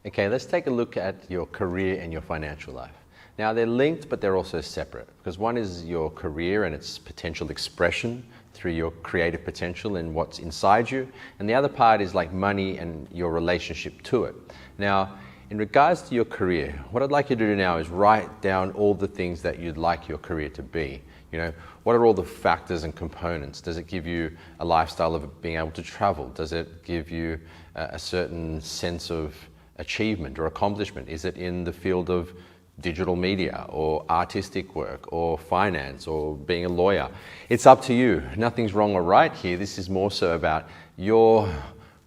Okay, let's take a look at your career and your financial life. Now they're linked, but they're also separate, because one is your career and its potential expression through your creative potential and what's inside you, and the other part is like money and your relationship to it. Now, in regards to your career, what I'd like you to do now is write down all the things that you'd like your career to be. You know, what are all the factors and components? Does it give you a lifestyle of being able to travel? Does it give you a certain sense of achievement or accomplishment? Is it in the field of digital media or artistic work or finance or being a lawyer? It's up to you. Nothing's wrong or right here. This is more so about your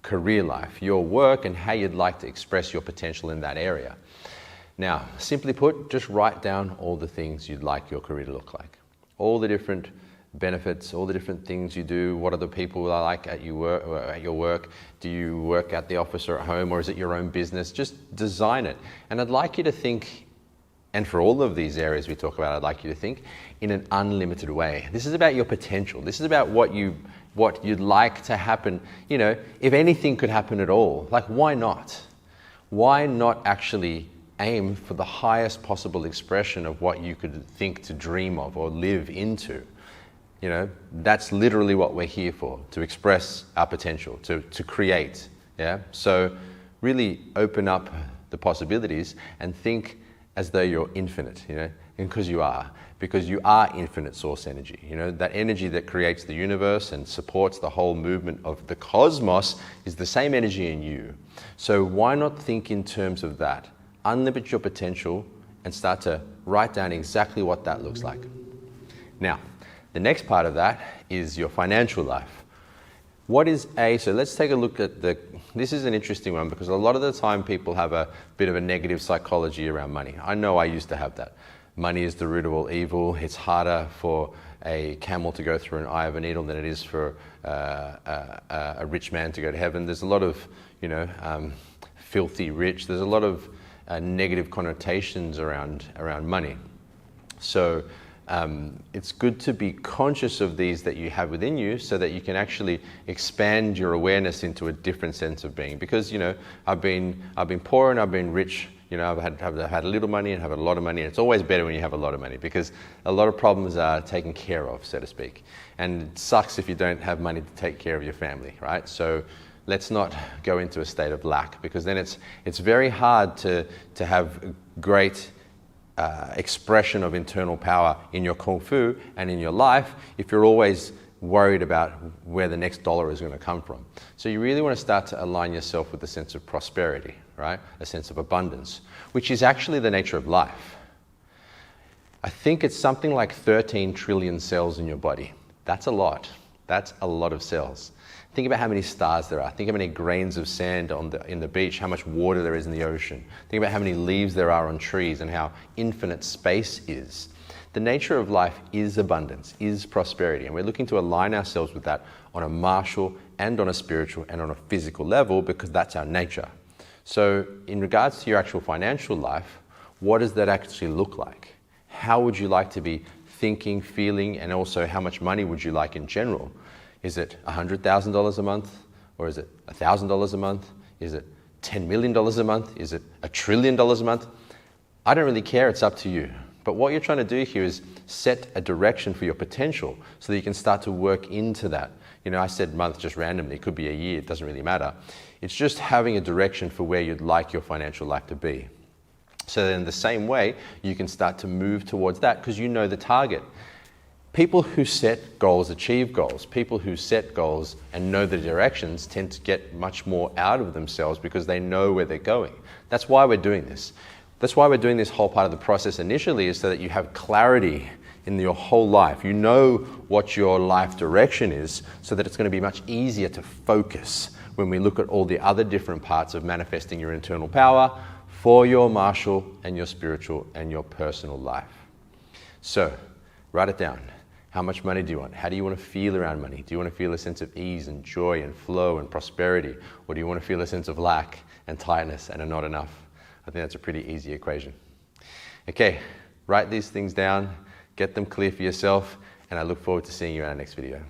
career life, your work, and how you'd like to express your potential in that area. Now, simply put, just write down all the things you'd like your career to look like. All the different benefits, all the different things you do. What are the people I like at your work? Do you work at the office or at home, or is it your own business? Just design it. And I'd like you to think, and for all of these areas we talk about, I'd like you to think in an unlimited way. This is about your potential. This is about what you'd like to happen. You know, if anything could happen at all, like why not? Why not actually aim for the highest possible expression of what you could think to dream of or live into? You know, that's literally what we're here for, to express our potential, to create. Yeah. So really open up the possibilities and think as though you're infinite, you know, because you are infinite source energy. You know, that energy that creates the universe and supports the whole movement of the cosmos is the same energy in you. So why not think in terms of that? Unlimit your potential and start to write down exactly what that looks like. Now, the next part of that is your financial life. So let's take a look at this is an interesting one, because a lot of the time people have a bit of a negative psychology around money. I know I used to have that. Money is the root of all evil. It's harder for a camel to go through an eye of a needle than it is for a rich man to go to heaven. There's a lot of, you know, filthy rich. There's a lot of negative connotations around money. So it's good to be conscious of these that you have within you, so that you can actually expand your awareness into a different sense of being. Because, you know, I've been poor and I've been rich. You know, I've had a little money and have a lot of money. And it's always better when you have a lot of money, because a lot of problems are taken care of, so to speak. And it sucks if you don't have money to take care of your family, right? So let's not go into a state of lack, because then it's very hard to have great expression of internal power in your kung fu and in your life if you're always worried about where the next dollar is going to come from. So you really want to start to align yourself with a sense of prosperity, right? A sense of abundance, which is actually the nature of life. I think it's something like 13 trillion cells in your body. That's a lot. That's a lot of cells. Think about how many stars there are. Think how many grains of sand in the beach, how much water there is in the ocean. Think about how many leaves there are on trees and how infinite space is. The nature of life is abundance, is prosperity, and we're looking to align ourselves with that on a martial and on a spiritual and on a physical level, because that's our nature. So in regards to your actual financial life, what does that actually look like? How would you like to be thinking, feeling, and also how much money would you like in general? Is it $100,000 a month? Or is it $1,000 a month? Is it $10 million a month? Is it $1 trillion a month? I don't really care, it's up to you. But what you're trying to do here is set a direction for your potential so that you can start to work into that. You know, I said month just randomly, it could be a year, it doesn't really matter. It's just having a direction for where you'd like your financial life to be. So then in the same way, you can start to move towards that because you know the target. People who set goals achieve goals. People who set goals and know the directions tend to get much more out of themselves because they know where they're going. That's why we're doing this. That's why we're doing this whole part of the process initially, is so that you have clarity in your whole life. You know what your life direction is, so that it's going to be much easier to focus when we look at all the other different parts of manifesting your internal power for your martial and your spiritual and your personal life. So, write it down. How much money do you want? How do you want to feel around money? Do you want to feel a sense of ease and joy and flow and prosperity? Or do you want to feel a sense of lack and tightness and a not enough? I think that's a pretty easy equation. Okay, write these things down, get them clear for yourself, and I look forward to seeing you in our next video.